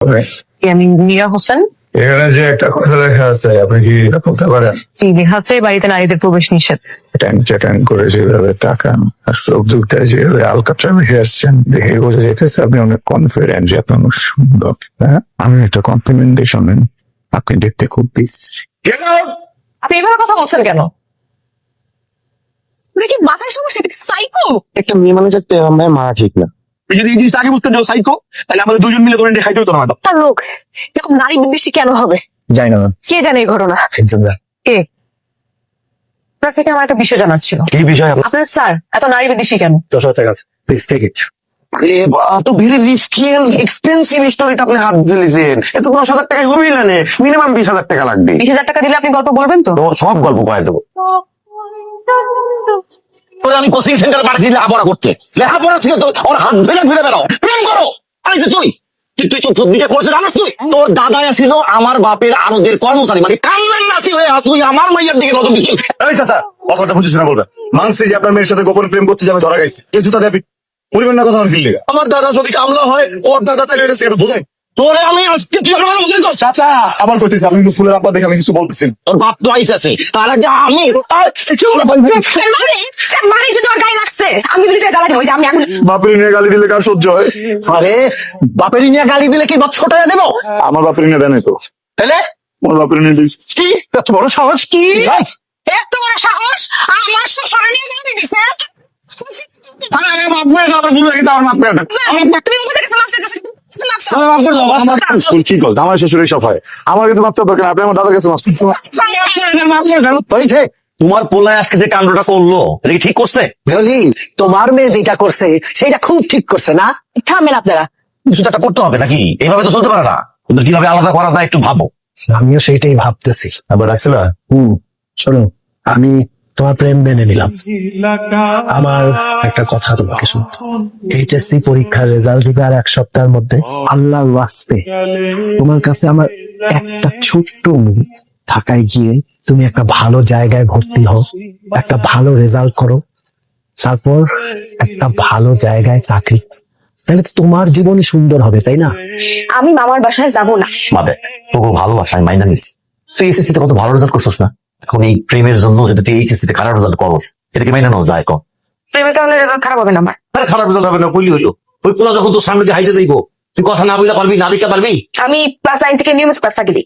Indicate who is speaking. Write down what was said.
Speaker 1: আমি মীরা হোসেন।
Speaker 2: এখানে যে একটা কথা লেখা আছে আপনি কি এটা বলতে পারেন?
Speaker 1: লেখা আছে বাড়িতে নারীদের প্রবেশ নিষেধ।
Speaker 2: ট্যাং চ্যাটাং করে যেভাবে তাকান আর চোখ দুটা যেভাবে আলকাট্রা মেখে আসছেন দেখে বোঝা যাইতেছে আপনি অনেক কনফিডেন্ট যে আপনি অনেক সুন্দর। হ্যাঁ, আমি একটা কমপ্লিমেন্ট দিয়ে শোনেন, আপনি দেখতে খুব বিশ্রী।
Speaker 1: আপনি এভাবে কথা বলছেন কেন? কি মাথায় সমস্যা? সাইকো।
Speaker 3: একটা মেয়ে মানুষ একটা মেয়ে মারা ঠিক না। যদি এই জিনিসটা আগে বুঝতেন যে সাইকো, তাহলে আমাদের দুজন মিলে ধরে খাইতে হতো না ম্যাডাম।
Speaker 1: তার লোক এরকম নারী বিদ্বেষী কেন হবে?
Speaker 3: যাই না
Speaker 1: কে জানে এই ঘটনা? কে? আপনার থেকে আমার একটা বিষয় জানার ছিল।
Speaker 3: এই বিষয়
Speaker 1: আপনার স্যার এত নারী বিদ্বেষী কেন?
Speaker 3: 10,000 টাকা আছে, প্লিজ টেক ইট। এত ভেরি রিস্কি এন্ড এক্সপেন্সিভ স্টোরিতে আপনি হাত দিয়েছেন। এত 10,000 টাকা হবেই না, মিনিমাম 20,000 টাকা লাগবে।
Speaker 1: 20,000 টাকা দিলে আপনি গল্প বলবেন তো?
Speaker 3: তো সব গল্প কয়ে দেবো। তোরে আমি কোচিং সেন্টারে পাঠিয়ে লেখাপড়া করতে, লেখাপড়া থেকে তো ওর হাত ধরে ঘুরে বেড়াও, প্রেম করো। আরে যে তুই তুই তুই তো দিকে পড়ছে জানাস তুই? তোর দাদা ছিল আমার বাপের আরদের কর্মচারী, মানে কান্নার নাতি হয়ে তুই আমার মাইয়ার দিকে নজর দিচ্ছিস।
Speaker 4: এই চাচা, কথাটা বুঝছিস না বলবেন। মানছি যে আপনার মেয়ের সাথে গোপন প্রেম করতে যাবে, ধরা গেছে। এই জুতা দেবি পরিবার না কথা আমার ফিল লেগা। আমার দাদা যদি কামলা হয়, ওর দাদা তাহলে এটা সেটা বোঝাই।
Speaker 3: তোরে আমি আজকে তুই আমার মনে করছিস?
Speaker 4: চাচা আবার করতেছি, আমি কিন্তু ফুলের আপা দেখে আমি কিছু বলতেছি না।
Speaker 3: তোর বাপ তো আইসেছে, তার আগে আমি
Speaker 1: মানে শুধু ওর গায়ে লাগছে, আমি বলি যে জ্বালা দেবো, যে আমি এখন
Speaker 4: বাপের নিয়ে গালি দিলে কার সহ্য হয়?
Speaker 3: আরে বাপের নিয়ে গালি দিলে কি বাপ ছোটাইয়া দেবো?
Speaker 4: আমার বাপের নিয়ে দেয় নাই তো,
Speaker 3: তাহলে
Speaker 4: আমার বাপের নিয়ে দিস।
Speaker 3: কি এত বড় সাহস?
Speaker 1: কি?
Speaker 3: ভাই,
Speaker 1: এত বড় সাহস আমার শ্বশুর নিয়ে গালি দিছে?
Speaker 3: আরে বাপ করে দাও, আমার ভুল হয়ে গেছে, আমার মাপ করে দাও।
Speaker 1: তুমি উপরে কিছু মাপ চাইতেছো? কিছু মাপ চাও?
Speaker 3: আমার মাপ করে দাও, আমার মাপ করে দাও।
Speaker 4: কি কল আমার শ্বশুর সব হয়, আমার কাছে মাপতে দরকার নেই, আপনি আমার দাদার কাছে মাপ
Speaker 3: হয়েছে? তোমার পোলায় আজকে যে কাণ্ডটা করলো, এটা কি ঠিক করছে?
Speaker 5: জলিল, তোমার মেয়ে যেটা করছে সেটা খুব ঠিক করছে না? থামেন আপনারা।
Speaker 3: কিছু তো একটা করতে হবে নাকি? এইভাবে তো চলতে পারে না। ওদের কিভাবে আলাদা করা যায় একটু ভাবো।
Speaker 5: আমিও সেইটাই ভাবতেছি।
Speaker 4: আবার রাখছিল।
Speaker 5: শোনো, আমি তোমার প্রেম মেনে নিলাম। আমার একটা কথা তোমাকে শুনতে, এইচএসসি পরীক্ষার রেজাল্ট দিবে আর 1 সপ্তাহের মধ্যে। আল্লাহর ওয়াস্তে তোমার কাছে আমার একটা ছোট্ট অনুরোধ, ঢাকায় গিয়ে তুমি একটা ভালো জায়গায় ভর্তি হও, একটা ভালো রেজাল্ট করো, তারপর একটা ভালো জায়গায় চাকরি, তাহলে তো তোমার জীবনই সুন্দর হবে, তাই না?
Speaker 1: আমি মামার বাসায় যাব না।
Speaker 3: মাবে তোকে ভালোবাসা আমি মাইনা নিচ্ছি। তুই এইচএসসি তে কত ভালো রেজাল্ট করছিস না? এখন এই প্রেমের জন্য যদি তুই এইচএসসি তে খারাপ রেজাল্ট করস, এটা কি মাইনা নেওয়া যায়? কম
Speaker 1: প্রেমের কারণে রেজাল্ট খারাপ হবে না আমার।
Speaker 3: আরে খারাপ রেজাল্ট হবে না কইলি হইলো। ওই পোলা যখন তোর সামনে দিয়ে হাইটে যাইবো, তুই কথা না বইলা পারবি, না দিতে পারবি?
Speaker 1: আমি ক্লাস 9 থেকে নিয়মিত ক্লাস থাকি দিই।